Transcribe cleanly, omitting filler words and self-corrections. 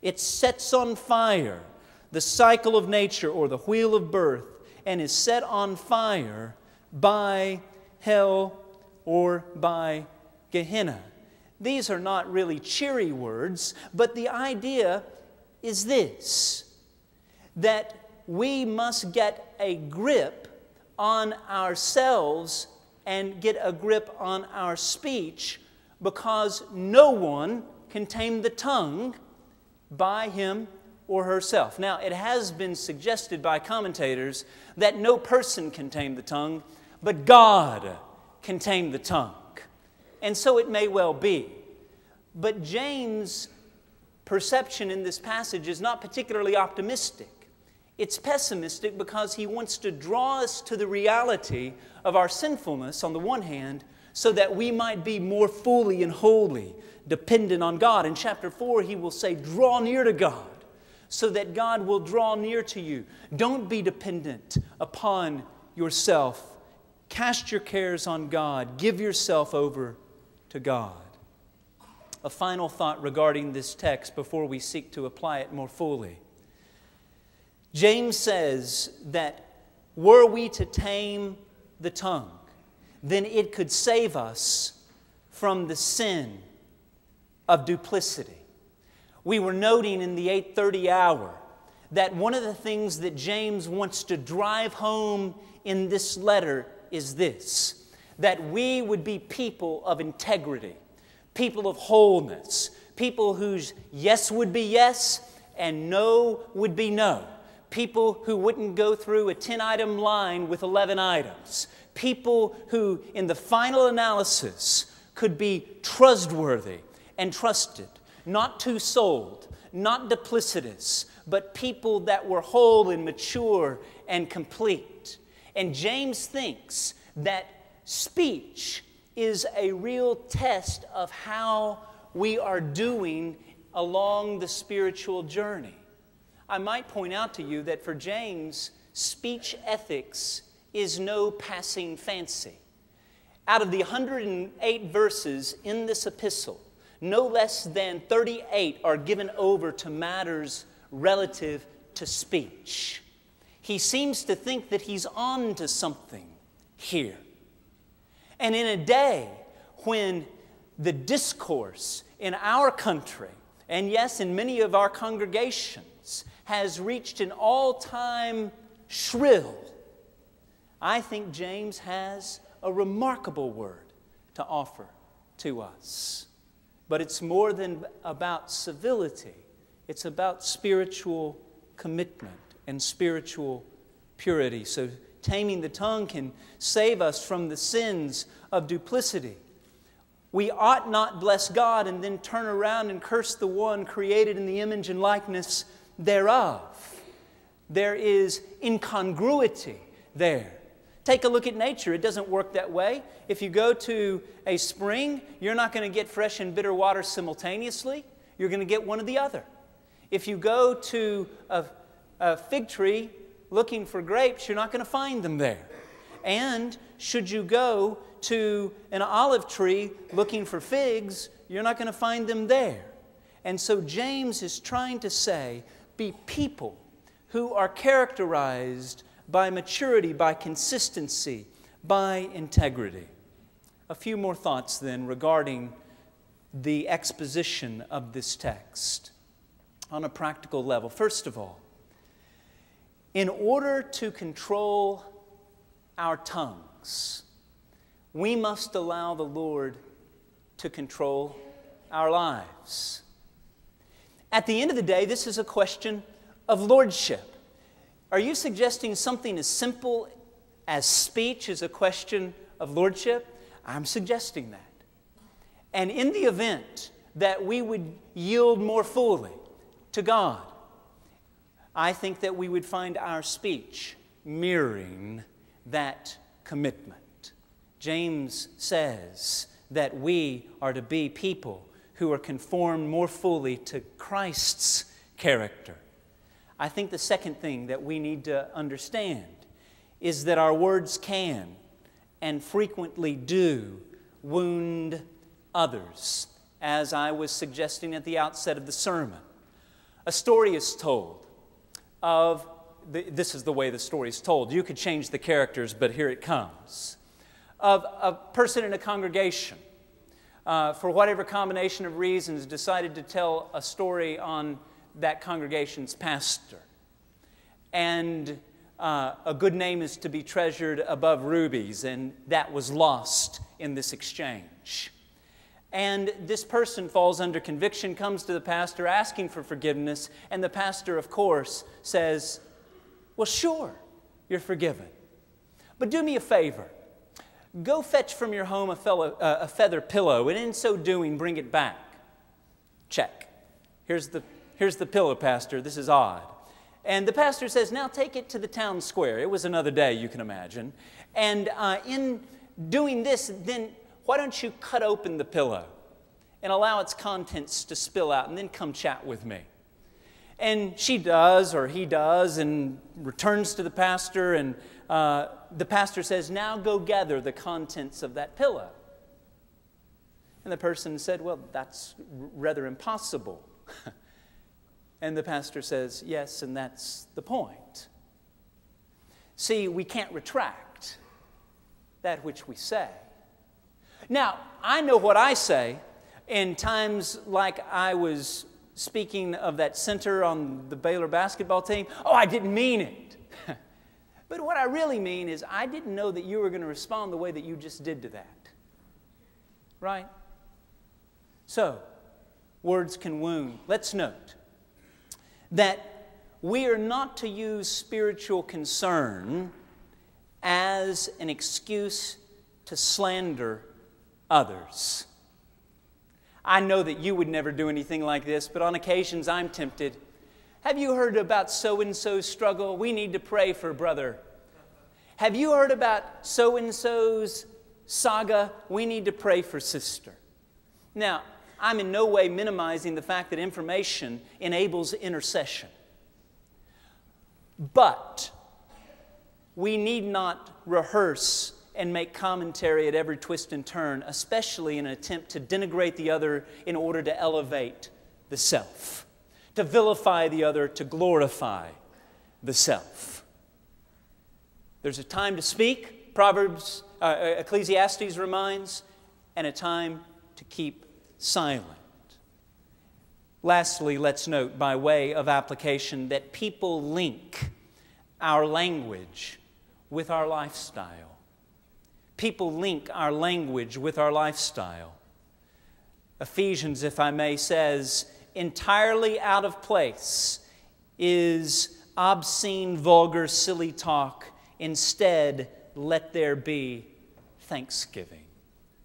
It sets on fire the cycle of nature or the wheel of birth and is set on fire by hell or by Gehenna. These are not really cheery words, but the idea is this, that we must get a grip on ourselves and get a grip on our speech, because no one can tame the tongue by him or herself. Now, it has been suggested by commentators that no person can tame the tongue, but God can tame the tongue. And so it may well be. But James' perception in this passage is not particularly optimistic. It's pessimistic because he wants to draw us to the reality of our sinfulness on the one hand, so that we might be more fully and wholly dependent on God. In chapter 4, he will say, draw near to God, so that God will draw near to you. Don't be dependent upon yourself. Cast your cares on God. Give yourself over to God. A final thought regarding this text before we seek to apply it more fully. James says that were we to tame the tongue, then it could save us from the sin of duplicity. We were noting in the 8:30 hour that one of the things that James wants to drive home in this letter is this, that we would be people of integrity, people of wholeness, people whose yes would be yes and no would be no, people who wouldn't go through a 10-item line with 11 items, people who, in the final analysis, could be trustworthy and trusted, not two-souled, not duplicitous, but people that were whole and mature and complete. And James thinks that speech is a real test of how we are doing along the spiritual journey. I might point out to you that for James, speech ethics is no passing fancy. Out of the 108 verses in this epistle, no less than 38 are given over to matters relative to speech. He seems to think that he's on to something here. And in a day when the discourse in our country, and yes, in many of our congregations, has reached an all-time shrill, I think James has a remarkable word to offer to us. But it's more than about civility. It's about spiritual commitment and spiritual purity. So taming the tongue can save us from the sins of duplicity. We ought not bless God and then turn around and curse the one created in the image and likeness thereof. There is incongruity there. Take a look at nature. It doesn't work that way. If you go to a spring, you're not going to get fresh and bitter water simultaneously. You're going to get one or the other. If you go to a fig tree looking for grapes, you're not going to find them there. And should you go to an olive tree looking for figs, you're not going to find them there. And so James is trying to say, be people who are characterized by maturity, by consistency, by integrity. A few more thoughts then regarding the exposition of this text on a practical level. First of all, in order to control our tongues, we must allow the Lord to control our lives. At the end of the day, this is a question of lordship. Are you suggesting something as simple as speech is a question of lordship? I'm suggesting that. And in the event that we would yield more fully to God, I think that we would find our speech mirroring that commitment. James says that we are to be people who are conformed more fully to Christ's character. I think the second thing that we need to understand is that our words can and frequently do wound others, as I was suggesting at the outset of the sermon. A story is told of, this is the way the story is told. You could change the characters, but here it comes. Of a person in a congregation, for whatever combination of reasons, decided to tell a story on that congregation's pastor. And a good name is to be treasured above rubies, and that was lost in this exchange. And this person falls under conviction, comes to the pastor asking for forgiveness, and the pastor, of course, says, well, sure, you're forgiven. But do me a favor. Go fetch from your home a feather pillow, and in so doing, bring it back. Check. Here's the pillow, pastor. This is odd. And the pastor says, now take it to the town square. It was another day, you can imagine. And in doing this, then why don't you cut open the pillow and allow its contents to spill out, and then come chat with me. And she does, or he does, and returns to the pastor, and the pastor says, now go gather the contents of that pillow. And the person said, well, that's rather impossible. And the pastor says, yes, and that's the point. See, we can't retract that which we say. Now, I know what I say in times like I was speaking of that center on the Baylor basketball team. Oh, I didn't mean it. But what I really mean is I didn't know that you were going to respond the way that you just did to that. Right? So, words can wound. Let's note that we are not to use spiritual concern as an excuse to slander others. I know that you would never do anything like this, but on occasions I'm tempted. Have you heard about so-and-so's struggle? We need to pray for brother. Have you heard about so-and-so's saga? We need to pray for sister. Now, I'm in no way minimizing the fact that information enables intercession. But we need not rehearse and make commentary at every twist and turn, especially in an attempt to denigrate the other in order to elevate the self, to vilify the other, to glorify the self. There's a time to speak, Ecclesiastes reminds, and a time to keep silent. Lastly, let's note by way of application that people link our language with our lifestyle. People link our language with our lifestyle. Ephesians, if I may, says, entirely out of place is obscene, vulgar, silly talk. Instead, let there be thanksgiving.